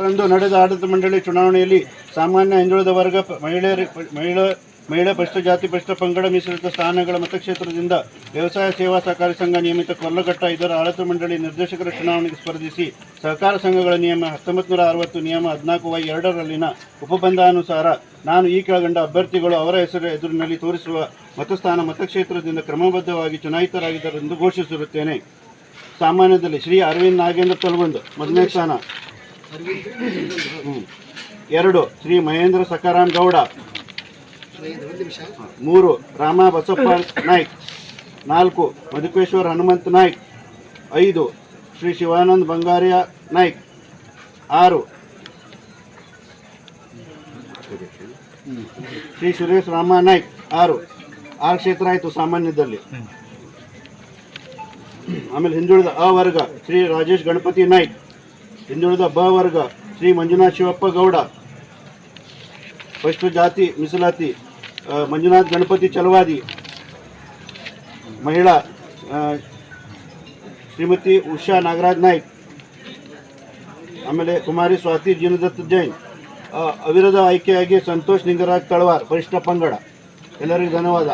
ರಂದು ನಡೆದ ಆಡಳಿತ ಮಂಡಳಿ ಚುನಾವಣೆಯಲ್ಲಿ ಸಾಮಾನ್ಯ ಹಿಂದುಳಿದ ವರ್ಗ ಮಹಿಳಾ ಪರಿಶಿಷ್ಟ ಜಾತಿ ಪರಿಶಿಷ್ಟ ಪಂಗಡ ಮೀಸಲಿತ ಸ್ಥಾನಗಳ ಮತಕ್ಷೇತ್ರದಿಂದ ವ್ಯವಸಾಯ ಸೇವಾ ಸಹಕಾರಿ ಸಂಘ ನಿಯಮಿತ ಕೊಲ್ಲಘಟ್ಟ ಇದರ ಆಡಳಿತ ಮಂಡಳಿ ನಿರ್ದೇಶಕರ ಚುನಾವಣೆಗೆ ಸ್ಪರ್ಧಿಸಿ ಸಹಕಾರ ಸಂಘಗಳ ನಿಯಮ 1960 ನಿಯಮ 14(2) ಉಪಬಂಧಾನುಸಾರ ನಾನು ಈ ಕೆಳಗಂಡ ಅಭ್ಯರ್ಥಿಗಳು ಅವರ ಹೆಸರು ಎದುರಿನಲ್ಲಿ ತೋರಿಸುವ ಮತಸ್ಥಾನ ಮತಕ್ಷೇತ್ರದಿಂದ ಕ್ರಮಬದ್ಧವಾಗಿ ಚುನಾಯಿತರಾಗಿದ್ದಾರೆಂದು ಘೋಷಿಸಿರುತ್ತೇನೆ. ಸಾಮಾನ್ಯದಲ್ಲಿ ಶ್ರೀ ಅರವಿಂದ್ ನಾಗೇಂದ್ರ ತಲಗುಂದ್ 1ನೇ ಸ್ಥಾನ. 2 ಶ್ರೀ ಮಹೇಂದ್ರ ಸಕಾರಾಮ್ ಗೌಡ. 3 ರಾಮ ಬಸಪ್ಪ ನಾಯ್ಕ್. 4 ಮಧುಕೇಶ್ವರ್ ಹನುಮಂತ್ ನಾಯ್ಕ್. 5 ಶ್ರೀ ಶಿವಾನಂದ್ ಬಂಗಾರಿಯ ನಾಯ್ಕ್. 6 ಶ್ರೀ ಸುರೇಶ್ ರಾಮ ನಾಯ್ಕ್. 6 ಕ್ಷೇತ್ರ ಆಯಿತು ಸಾಮಾನ್ಯದಲ್ಲಿ. ಆಮೇಲೆ ಹಿಂದುಳಿದ ಅ ವರ್ಗ ಶ್ರೀ ರಾಜೇಶ್ ಗಣಪತಿ ನಾಯ್ಕ್. ಹಿಂದುಳಿದ ಬ ವರ್ಗ ಶ್ರೀ ಮಂಜುನಾಥ್ ಶಿವಪ್ಪ ಗೌಡ. ಪರಿಶಿಷ್ಟ ಜಾತಿ ಮೀಸಲಾತಿ ಮಂಜುನಾಥ್ ಗಣಪತಿ ಚಲವಾದಿ. ಮಹಿಳಾ ಶ್ರೀಮತಿ ಉಷಾ ನಾಗರಾಜ್ ನಾಯ್ಕ್. ಆಮೇಲೆ ಕುಮಾರಿ ಸ್ವಾತಿ ಜೀನದತ್ ಜೈನ್. ಅವಿರೋಧ ಆಯ್ಕೆಯಾಗಿ ಸಂತೋಷ್ ನಿಂಗರಾಜ್ ತಳವಾರ್ ಪರಿಶಿಷ್ಟ ಪಂಗಡ. ಎಲ್ಲರಿಗೂ ಧನ್ಯವಾದ.